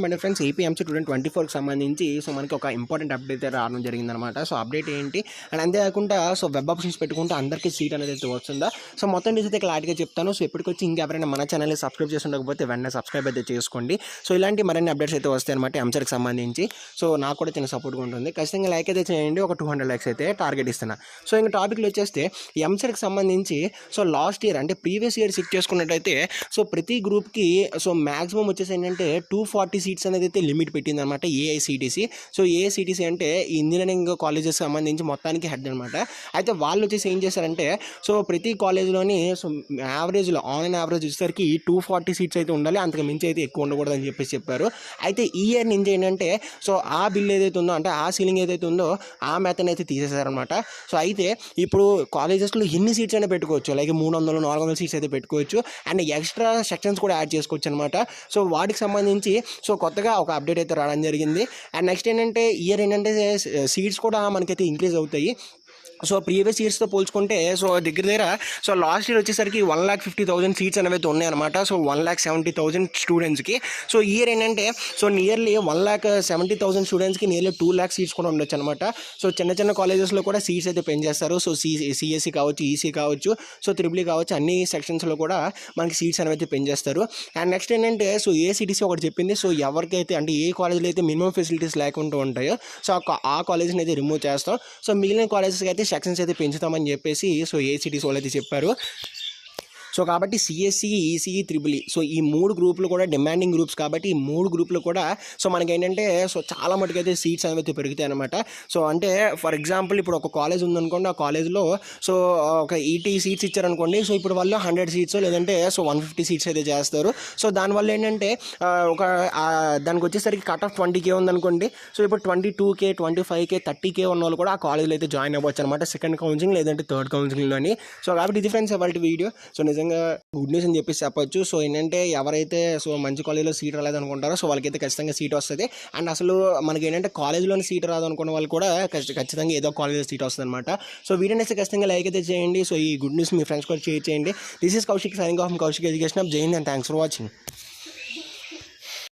మన friends APMC 2024కి సంబంధించి మనకి ఒక ఇంపార్టెంట్ అప్డేట్ అయితే రావడం జరిగిందనమాట. అప్డేట్ ఏంటి అండ్ అంతేకాకుండా వెబ్ ఆప్షన్స్ పెట్టుకుంటే అందరికీ సీట్ అనేది అయితే వస్తుందా. మొత్తం డీటెయిల్స్ అయితే క్లారిటీగా చెప్తాను. ఇప్పటికొచ్చి ఇంకెవరైనా మన ఛానల్ని సబ్స్క్రైబ్ చేసి ఉండకపోతే వెంటనే సబ్స్క్రైబ్ అయితే చేసుకోండి. ఇలాంటి మరిన్ని అప్డేట్స్ అయితే వస్తాయి అనమాట ఎంసెట్కి సంబంధించి. నాకు కూడా చిన్న సపోర్ట్గా ఉంటుంది. ఖచ్చితంగా లైక్ అయితే చేయండి. ఒక 200 లైక్స్ అయితే టార్గెట్ ఇస్తున్నా. ఇంకా టాపిక్లో వచ్చేస్తే ఎంసెట్కి సంబంధించి లాస్ట్ ఇయర్ అంటే ప్రీవియస్ ఇయర్ చెక్ చేసుకున్నట్టయితే ప్రతి గ్రూప్కి మ్యాక్సిమం వచ్చేసి ఏంటంటే 240 సీట్స్ అనేది అయితే లిమిట్ పెట్టింది అనమాట ఏఐసిటిసి. ఏఐసిటిసి అంటే ఇంజనీరింగ్ కాలేజెస్ సంబంధించి మొత్తానికి హెడ్ అనమాట. అయితే వాళ్ళు వచ్చేసి ఏం చేశారంటే ప్రతి కాలేజ్లోని యావరేజ్లో ఆన్ యావరేజ్ వచ్చేసరికి 240 సీట్స్ అయితే ఉండాలి, అంతకు మించి అయితే ఎక్కువ ఉండకూడదు అని చెప్పారు. అయితే ఈ ఇయర్ నుంచి ఏంటంటే ఆ బిల్ ఏదైతే ఉందో అంటే ఆ సీలింగ్ ఏదైతే ఉందో ఆ మెథడ్ అయితే తీసేశారనమాట. అయితే ఇప్పుడు కాలేజెస్లో ఎన్ని సీట్స్ అయినా పెట్టుకోవచ్చు, లైక్ 300 400 సీట్స్ అయితే పెట్టుకోవచ్చు అండ్ ఎక్స్ట్రా సెక్షన్స్ కూడా యాడ్ చేసుకోవచ్చు అనమాట. వాటికి సంబంధించి కొత్తగా ఒక అప్డేట్ అయితే రావడం జరిగింది. అండ్ నెక్స్ట్ ఏంటంటే ఇయర్ ఏంటంటే సీట్స్ కూడా మనకైతే ఇంక్రీజ్ అవుతాయి. ప్రీవియస్ ఇయర్స్తో పోల్చుకుంటే దగ్గర లాస్ట్ ఇయర్ వచ్చేసరికి 1,50,000 సీట్స్ అనేవి అయితే ఉన్నాయన్నమాట. 1,70,000 స్టూడెంట్స్కి. ఇయర్ ఏంటంటే నియర్లీ 1,70,000 స్టూడెంట్స్కి నియర్లీ 2 lakh సీట్స్ కూడా ఉండొచ్చు అనమాట. చిన్న చిన్న కాలేజెస్లో కూడా సీట్స్ అయితే పెంచేస్తారు. సిఎస్సి కావచ్చు, ఈసీ కావచ్చు, ట్రిపుల్ ఈ కావచ్చు, అన్ని సెక్షన్స్లో కూడా మనకి సీట్స్ అనేవి అయితే పెంచేస్తారు. అండ్ నెక్స్ట్ ఏంటంటే ఏఐసిటిసి ఒకటి చెప్పింది ఎవరికైతే అంటే ఏ కాలేజ్లో అయితే మినిమం ఫెసిలిటీస్ లేకుండా ఉంటాయో ఆ కాలేజ్ని అయితే రిమూవ్ చేస్తాం. మిగిలిన కాలేజెస్కి అయితే సెక్షన్స్ అయితే పెంచుతామని చెప్పేసి ఏఐసిటిసి వాళ్ళు అయితే చెప్పారు. కాబట్టి సిఎస్సి, ఈసీఈ, ట్రిపుల్ ఈ ఈ 3 గ్రూపులు కూడా డిమాండింగ్ గ్రూప్స్ కాబట్టి ఈ 3 గ్రూపులు కూడా మనకి ఏంటంటే చాలా మటుకు అయితే సీట్స్ అనేవి పెరుగుతాయి అనమాట. అంటే ఫర్ ఎగ్జాంపుల్ ఇప్పుడు ఒక కాలేజ్ ఉందనుకోండి, ఆ కాలేజ్లో ఒక 80 సీట్స్ ఇచ్చారనుకోండి. ఇప్పుడు వాళ్ళు 100 సీట్స్ లేదంటే 150 సీట్స్ అయితే చేస్తారు. దానివల్ల ఏంటంటే దానికి వచ్చేసరికి కట్ ఆఫ్ 20K ఉందనుకోండి. ఇప్పుడు 22K, 25K, 30K ఉన్న వాళ్ళు కూడా ఆ కాలేజ్లో అయితే జాయిన్ అవ్వచ్చు అనమాట, సెకండ్ కౌన్సిలింగ్ లేదంటే థర్డ్ కౌన్సిలింగ్లోని. కాబట్టి ఇది ఫ్రెండ్స్ వాళ్ళ వీడియో. నిజంగా గుడ్ న్యూస్ అని చెప్పేసి చెప్పొచ్చు. ఏంటంటే ఎవరైతే మంచి కాలేజ్లో సీట్ రాలేదనుకుంటారో వాళ్ళకైతే ఖచ్చితంగా సీట్ వస్తుంది. అండ్ అసలు మనకి ఏంటంటే కాలేజ్లోని సీట్ రాదనుకున్న వాళ్ళు కూడా ఖచ్చితంగా ఏదో కాలేజ్లో సీట్ వస్తుంది అనమాట. వీడియోని అయితే ఖచ్చితంగా లైక్ అయితే చేయండి. ఈ గుడ్ న్యూస్ మీ ఫ్రెండ్స్ కూడా షేర్ చేయండి. This is Kaushik signing off Kaushik education. జై Hind and thanks for watching.